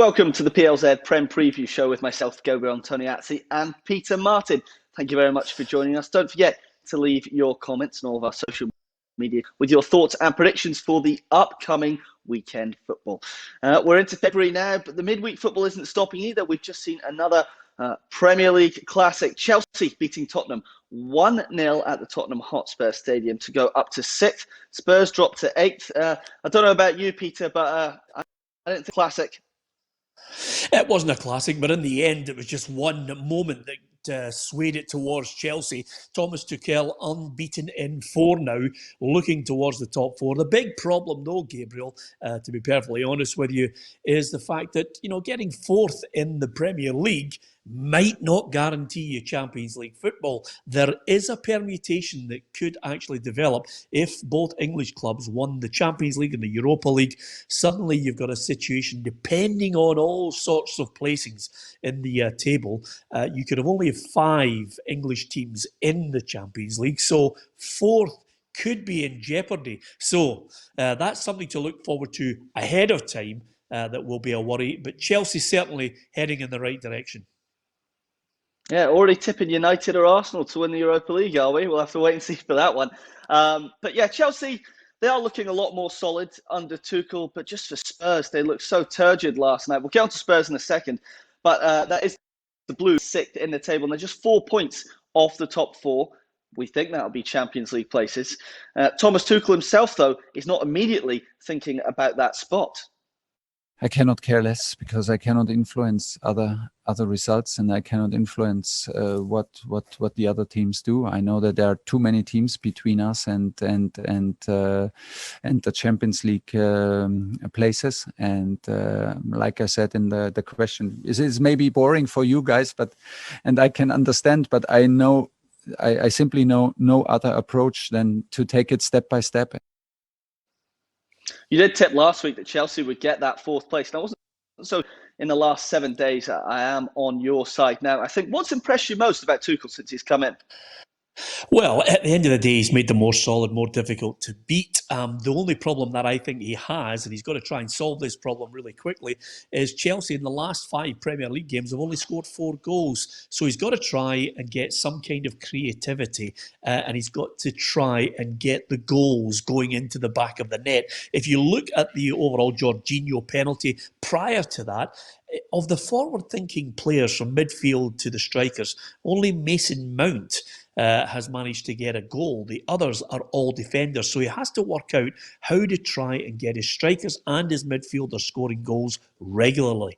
Welcome to the PLZ Prem Preview Show with myself, Gabriel Antoniazzi, and Peter Martin. Thank you very much for joining us. Don't forget to leave your comments on all of our social media with your thoughts and predictions for the upcoming weekend football. We're into February now, but the midweek football isn't stopping either. We've just seen another Premier League classic. Chelsea beating Tottenham 1-0 at the Tottenham Hotspur Stadium to go up to 6th. Spurs dropped to 8th. I don't know about you, Peter, but I don't think classic. It wasn't a classic, but in the end, it was just one moment that swayed it towards Chelsea. Thomas Tuchel unbeaten in 4 now, looking towards the top 4. The big problem, though, Gabriel, to be perfectly honest with you, is the fact that, getting 4th in the Premier League might not guarantee you Champions League football. There is a permutation that could actually develop if both English clubs won the Champions League and the Europa League. Suddenly you've got a situation, depending on all sorts of placings in the table, you could have only 5 English teams in the Champions League, so 4th could be in jeopardy. So that's something to look forward to ahead of time. That will be a worry, but Chelsea certainly heading in the right direction. Yeah, already tipping United or Arsenal to win the Europa League, are we? We'll have to wait and see for that one. But yeah, Chelsea, they are looking a lot more solid under Tuchel, but just for Spurs, they looked so turgid last night. We'll get on to Spurs in a second, but that is the Blues 6th in the table, and they're just 4 points off the top 4. We think that'll be Champions League places. Thomas Tuchel himself, though, is not immediately thinking about that spot. I cannot care less because I cannot influence other results, and I cannot influence what the other teams do. I know that there are too many teams between us and the Champions League places. And like I said in the question, it is maybe boring for you guys, and I can understand, but I know I simply know no other approach than to take it step by step. You did tip last week that Chelsea would get that 4th place. And I wasn't so in the last 7 days. I am on your side now. I think what's impressed you most about Tuchel since he's come in? Well, at the end of the day, he's made them more solid, more difficult to beat. The only problem that I think he has, and he's got to try and solve this problem really quickly, is Chelsea in the last 5 Premier League games have only scored 4 goals. So he's got to try and get some kind of creativity, and he's got to try and get the goals going into the back of the net. If you look at the overall Jorginho penalty prior to that, of the forward-thinking players from midfield to the strikers, only Mason Mount has managed to get a goal. The others are all defenders. So he has to work out how to try and get his strikers and his midfielders scoring goals regularly.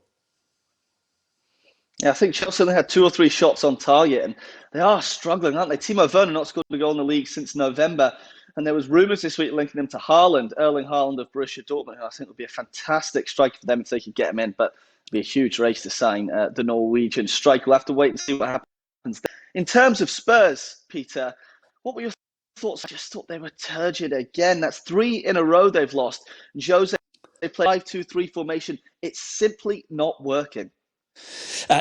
Yeah, I think Chelsea only had 2 or 3 shots on target, and they are struggling, aren't they? Timo Werner not scored a goal in the league since November, and there was rumours this week linking him to Haaland, Erling Haaland of Borussia Dortmund, who I think would be a fantastic striker for them if they could get him in, but it'd be a huge race to sign the Norwegian striker. We'll have to wait and see what happens. In terms of Spurs, Peter, what were your thoughts? I just thought they were turgid again. That's 3 in a row they've lost. Jose, they play 5-2-3 formation. It's simply not working.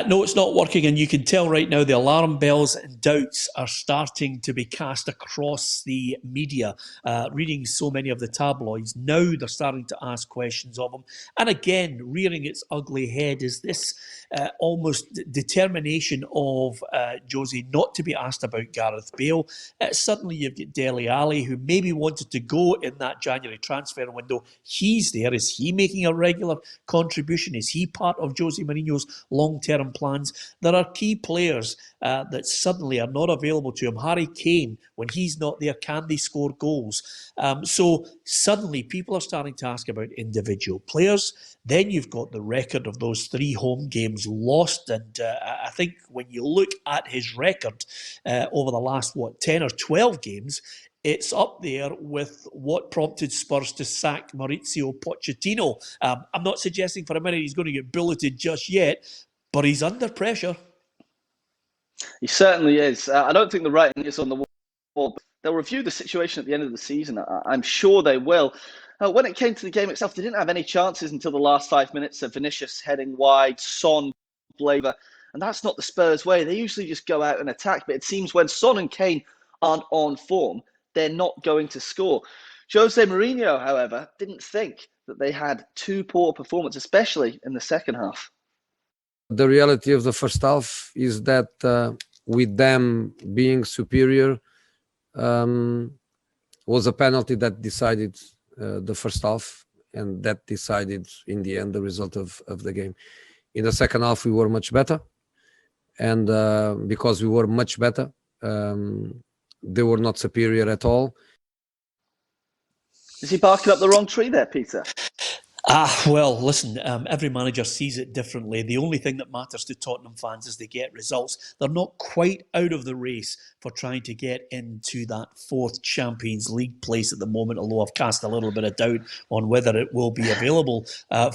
No, it's not working, and you can tell right now the alarm bells and doubts are starting to be cast across the media. Reading so many of the tabloids, now they're starting to ask questions of him. And again, rearing its ugly head is this almost determination of Jose not to be asked about Gareth Bale. Suddenly you've got Dele Alli, who maybe wanted to go in that January transfer window. He's there. Is he making a regular contribution? Is he part of Jose Mourinho's long-term plans? There are key players that suddenly are not available to him. Harry Kane, when he's not there, can they score goals? So suddenly people are starting to ask about individual players. Then you've got the record of those 3 home games lost. And I think when you look at his record over the last, 10 or 12 games, it's up there with what prompted Spurs to sack Maurizio Pochettino. I'm not suggesting for a minute he's going to get bulleted just yet, but he's under pressure. He certainly is. I don't think the writing is on the wall, but they'll review the situation at the end of the season. I'm sure they will. When it came to the game itself, they didn't have any chances until the last 5 minutes of Vinicius heading wide, Son, Blaver, and that's not the Spurs way. They usually just go out and attack, but it seems when Son and Kane aren't on form, they're not going to score. Jose Mourinho, however, didn't think that they had two poor performances, especially in the second half. The reality of the first half is that with them being superior, was a penalty that decided the first half, and that decided in the end the result of the game. In the second half, we were much better, and because we were much better, they were not superior at all. Is he barking up the wrong tree there, Peter? Well, listen, every manager sees it differently. The only thing that matters to Tottenham fans is they get results. They're not quite out of the race for trying to get into that fourth Champions League place at the moment, although I've cast a little bit of doubt on whether it will be available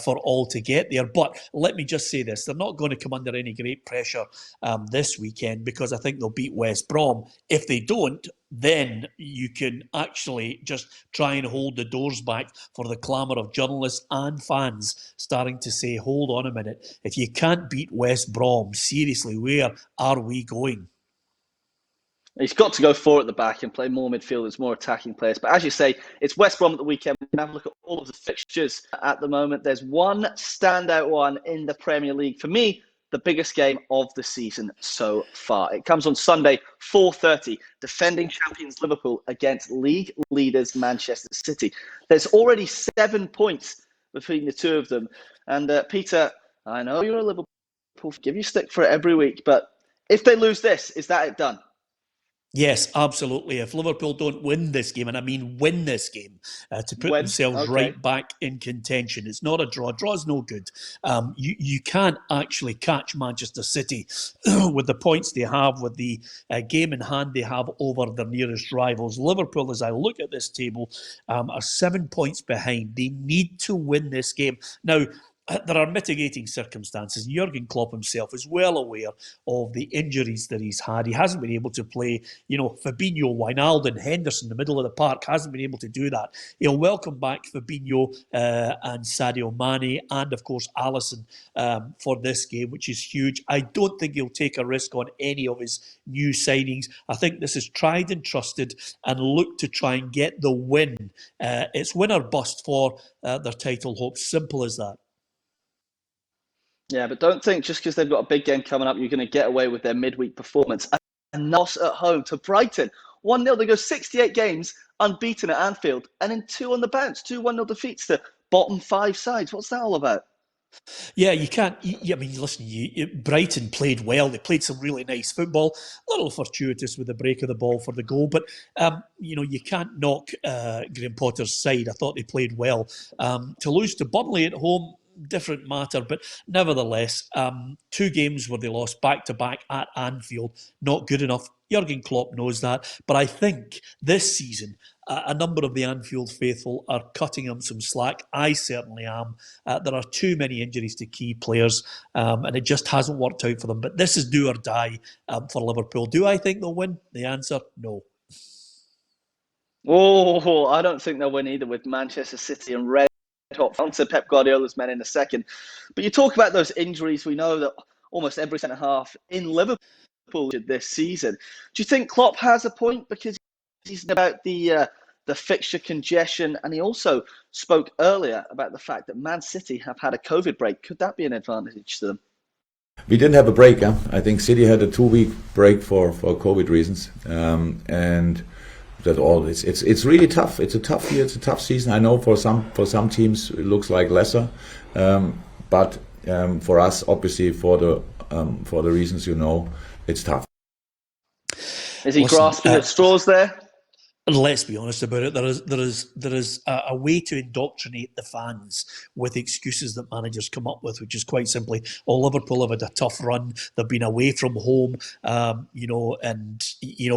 for all to get there. But let me just say this, they're not going to come under any great pressure this weekend, because I think they'll beat West Brom. If they don't, then you can actually just try and hold the doors back for the clamour of journalists and fans starting to say, hold on a minute, if you can't beat West Brom, seriously, where are we going? He's got to go four at the back and play more midfielders, more attacking players. But as you say, it's West Brom at the weekend. We can have a look at all of the fixtures at the moment. There's one standout one in the Premier League. For me, the biggest game of the season so far. It comes on Sunday, 4:30, defending champions Liverpool against league leaders Manchester City. There's already 7 points between the two of them. And Peter, I know you're a Liverpool fan, give you stick for it every week, but if they lose this, is that it done? Yes, absolutely. If Liverpool don't win this game, and I mean win this game, to put themselves right back in contention, it's not a draw. A draw's no good. You can't actually catch Manchester City with the points they have, with the game in hand they have over their nearest rivals. Liverpool, as I look at this table, are 7 points behind. They need to win this game. Now, there are mitigating circumstances. Jurgen Klopp himself is well aware of the injuries that he's had. He hasn't been able to play, Fabinho, Wijnaldum, Henderson in the middle of the park, hasn't been able to do that. He'll welcome back Fabinho and Sadio Mane and, of course, Alisson for this game, which is huge. I don't think he'll take a risk on any of his new signings. I think this is tried and trusted and look to try and get the win. It's win or bust for their title hopes. Simple as that. Yeah, but don't think just because they've got a big game coming up, you're going to get away with their midweek performance. A loss at home to Brighton. 1-0. They go 68 games unbeaten at Anfield, and then 2 on the bounce. 2 1-0 defeats to bottom 5 sides. What's that all about? Yeah, you can't. I mean, listen, Brighton played well. They played some really nice football. A little fortuitous with the break of the ball for the goal, but you can't knock Graham Potter's side. I thought they played well. To lose to Burnley at home, different matter, but nevertheless, 2 games where they lost back-to-back at Anfield, not good enough. Jurgen Klopp knows that, but I think this season a number of the Anfield faithful are cutting him some slack. I certainly am. There are too many injuries to key players, and it just hasn't worked out for them. But this is do or die for Liverpool. Do I think they'll win? The answer, no. Oh, I don't think they'll win either with Manchester City and red hot. Onto Pep Guardiola's men in a second. But you talk about those injuries. We know that almost every centre half in Liverpool this season. Do you think Klopp has a point? Because he's about the fixture congestion, and he also spoke earlier about the fact that Man City have had a COVID break. Could that be an advantage to them? We didn't have a break. I think City had a 2-week break for COVID reasons, and that all it's really tough. It's a tough year. It's a tough season. I know for some teams it looks like lesser, but for us, obviously, for the reasons it's tough. Is he grasping at straws there? And let's be honest about it. There is a way to indoctrinate the fans with excuses that managers come up with, which is quite simply, Liverpool have had a tough run. They've been away from home, and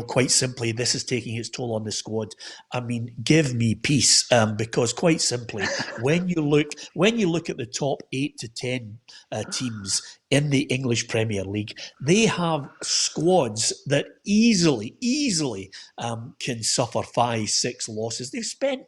quite simply, this is taking its toll on the squad. I mean, give me peace, because quite simply, when you look at the top 8 to 10 teams in the English Premier League, they have squads that easily can suffer 5-6 losses. They've spent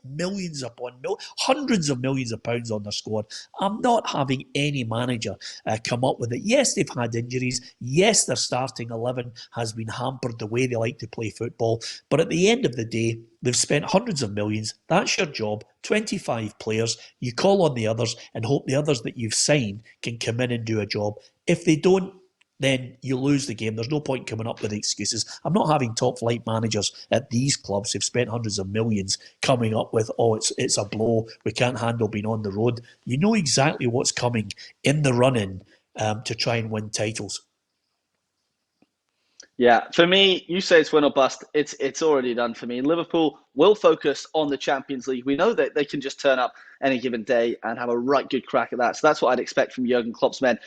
hundreds of millions of pounds on their squad. I'm not having any manager come up with it. Yes, they've had injuries. Yes, their starting 11 has been hampered the way they like to play football. But at the end of the day, They've spent hundreds of millions. That's your job. 25 players. You call on the others and hope the others that you've signed can come in and do a job. If they don't, then you lose the game. There's no point coming up with excuses. I'm not having top flight managers at these clubs who've spent hundreds of millions coming up with, it's a blow, we can't handle being on the road. You know exactly what's coming in the run-in to try and win titles. Yeah, for me, you say it's win or bust. It's already done for me. Liverpool will focus on the Champions League. We know that they can just turn up any given day and have a right good crack at that. So that's what I'd expect from Jurgen Klopp's men.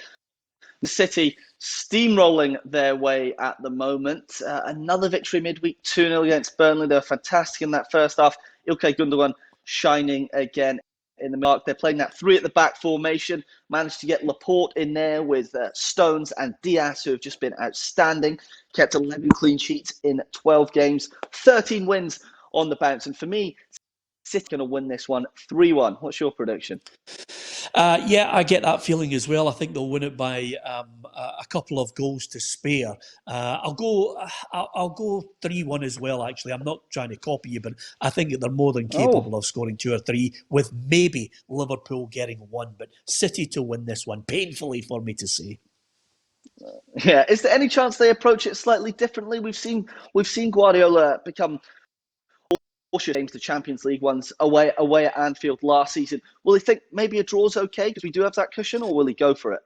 City steamrolling their way at the moment. Another victory midweek, 2-0 against Burnley. They were fantastic in that first half. Ilkay Gundogan shining again in the mark. They're playing that 3 at the back formation. Managed to get Laporte in there with Stones and Diaz, who have just been outstanding. Kept 11 clean sheets in 12 games. 13 wins on the bounce. And for me, City going to win this one 3-1. What's your prediction? Yeah, I get that feeling as well. I think they'll win it by a couple of goals to spare. I'll go 3-1 as well. Actually, I'm not trying to copy you, but I think that they're more than capable of scoring 2 or 3, with maybe Liverpool getting 1. But City to win this one, painfully for me to say. Yeah, is there any chance they approach it slightly differently? We've seen Guardiola become games, the Champions League ones, away at Anfield last season. Will he think maybe a draw's okay because we do have that cushion, or will he go for it?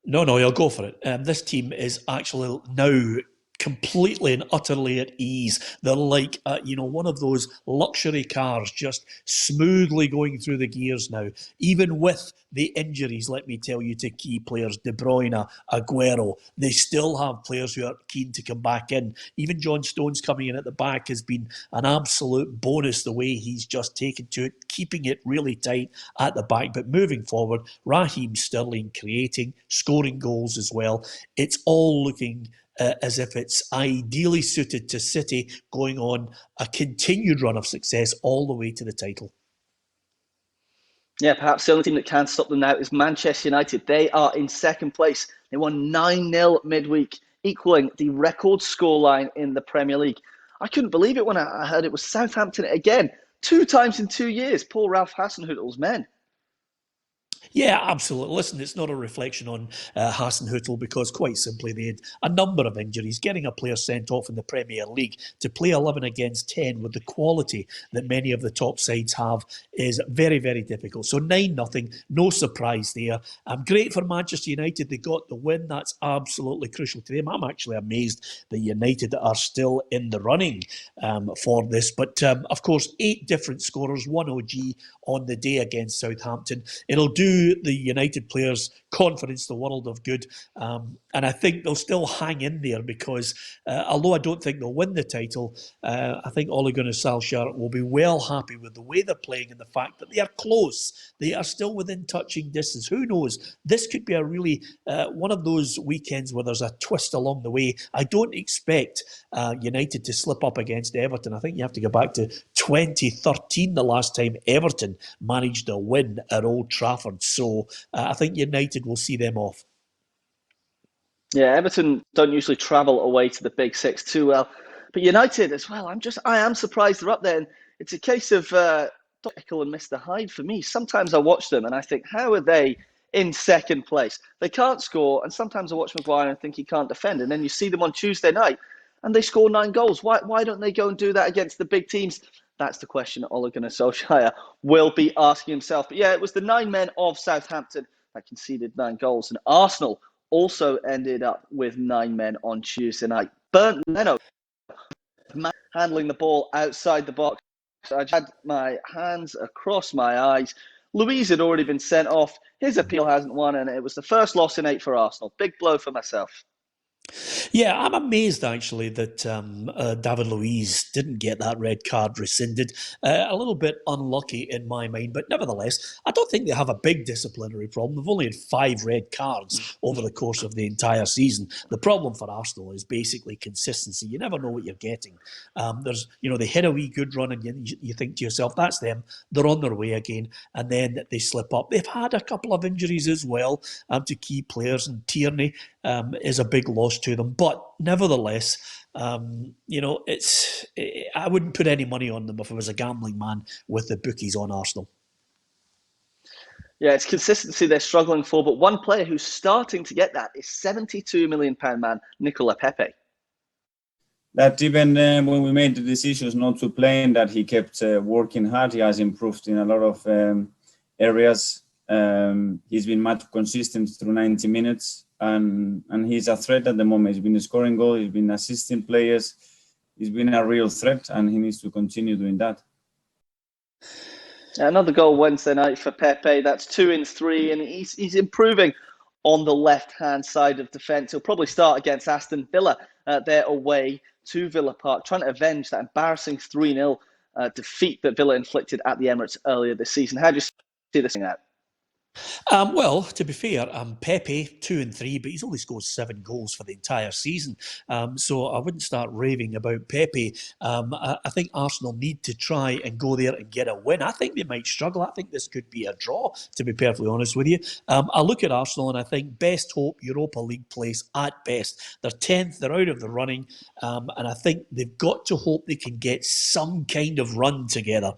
No, he'll go for it. This team is actually now completely and utterly at ease. They're like, one of those luxury cars just smoothly going through the gears now. Even with the injuries, let me tell you, to key players, De Bruyne, Aguero, they still have players who are keen to come back in. Even John Stones coming in at the back has been an absolute bonus, the way he's just taken to it, keeping it really tight at the back. But moving forward, Raheem Sterling creating, scoring goals as well. It's all looking as if it's ideally suited to City going on a continued run of success all the way to the title. Yeah, perhaps the only team that can stop them now is Manchester United. They are in second place. They won 9-0 midweek, equaling the record scoreline in the Premier League. I couldn't believe it when I heard it was Southampton again, 2 times in 2 years. Poor Ralph Hasenhüttl's men. Yeah, absolutely. Listen, it's not a reflection on Hasenhüttl, because quite simply they had a number of injuries. Getting a player sent off in the Premier League to play 11 against 10 with the quality that many of the top sides have is very, very difficult. So 9-0, no surprise there. Great for Manchester United. They got the win. That's absolutely crucial to them. I'm actually amazed that United are still in the running for this. But of course, 8 different scorers, 1 OG on the day against Southampton. It'll do the United players' confidence the world of good. And I think they'll still hang in there because although I don't think they'll win the title, I think Ole Gunnar Solskjaer will be well happy with the way they're playing and the fact that they are close. They are still within touching distance. Who knows? This could be a really one of those weekends where there's a twist along the way. I don't expect United to slip up against Everton. I think you have to go back to 2013, the last time Everton managed a win at Old Trafford. So I think United will see them off. Yeah, Everton don't usually travel away to the Big Six too well. But United as well, I am surprised they're up there. And it's a case of Dr. Jekyll and Mr. Hyde for me. Sometimes I watch them and I think, how are they in second place? They can't score. And sometimes I watch Maguire and think he can't defend. And then you see them on Tuesday night and they score 9 goals. Why don't they go and do that against the big teams? That's the question Ole Gunnar Solskjaer will be asking himself. But yeah, it was the 9 men of Southampton that conceded 9 goals. And Arsenal also ended up with 9 men on Tuesday night. Bernd Leno handling the ball outside the box. I had my hands across my eyes. Luiz had already been sent off. His appeal hasn't won, and it was the first loss in 8 for Arsenal. Big blow for myself. Yeah, I'm amazed actually that David Luiz didn't get that red card rescinded. A little bit unlucky in my mind, but nevertheless, I don't think they have a big disciplinary problem. They've only had 5 red cards over the course of the entire season. The problem for Arsenal is basically consistency. You never know what you're getting. They hit a wee good run and you think to yourself, that's them. They're on their way again, and then they slip up. They've had a couple of injuries as well to key players, and Tierney is a big loss to them. But nevertheless, I wouldn't put any money on them if I was a gambling man with the bookies on Arsenal. Yeah, it's consistency they're struggling for, but one player who's starting to get that is £72 million man, Nicola Pepe. That even when we made the decisions not to play him, that he kept working hard. He has improved in a lot of areas. He's been much consistent through 90 minutes, and he's a threat at the moment. He's been scoring goals, he's been assisting players. He's been a real threat, and he needs to continue doing that. Another goal Wednesday night for Pepe. That's 2 in 3, and he's improving on the left-hand side of defence. He'll probably start against Aston Villa. They're away to Villa Park, trying to avenge that embarrassing 3-0 defeat that Villa inflicted at the Emirates earlier this season. How do you see this thing out? Well, to be fair, Pepe 2 in 3, but he's only scored 7 goals for the entire season. So I wouldn't start raving about Pepe. I think Arsenal need to try and go there and get a win. I think they might struggle. I think this could be a draw, to be perfectly honest with you. I look at Arsenal and I think best hope Europa League place at best. They're 10th, they're out of the running, and I think they've got to hope they can get some kind of run together.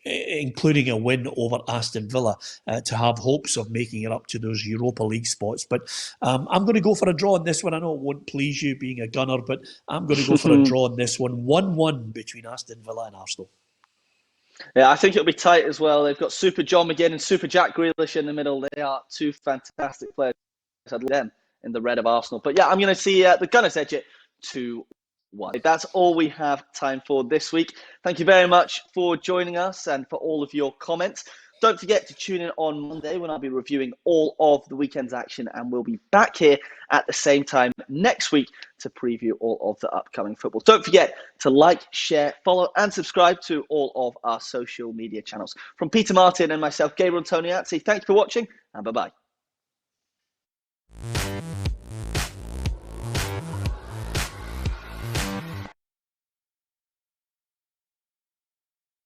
Including a win over Aston Villa to have hopes of making it up to those Europa League spots. But I'm going to go for a draw on this one. I know it won't please you being a gunner, but I'm going to go for a draw on this one. 1-1 between Aston Villa and Arsenal. Yeah, I think it'll be tight as well. They've got Super John McGinn and Super Jack Grealish in the middle. They are two fantastic players. I'd love them in the red of Arsenal. But yeah, I'm going to see the Gunners edge it 2-1. That's all we have time for this week. Thank you very much for joining us and for all of your comments. Don't forget to tune in on Monday when I'll be reviewing all of the weekend's action, and we'll be back here at the same time next week to preview all of the upcoming football. Don't forget to like, share, follow and subscribe to all of our social media channels. From Peter Martin and myself, Gabriel Toniazzi, thank you for watching and bye-bye.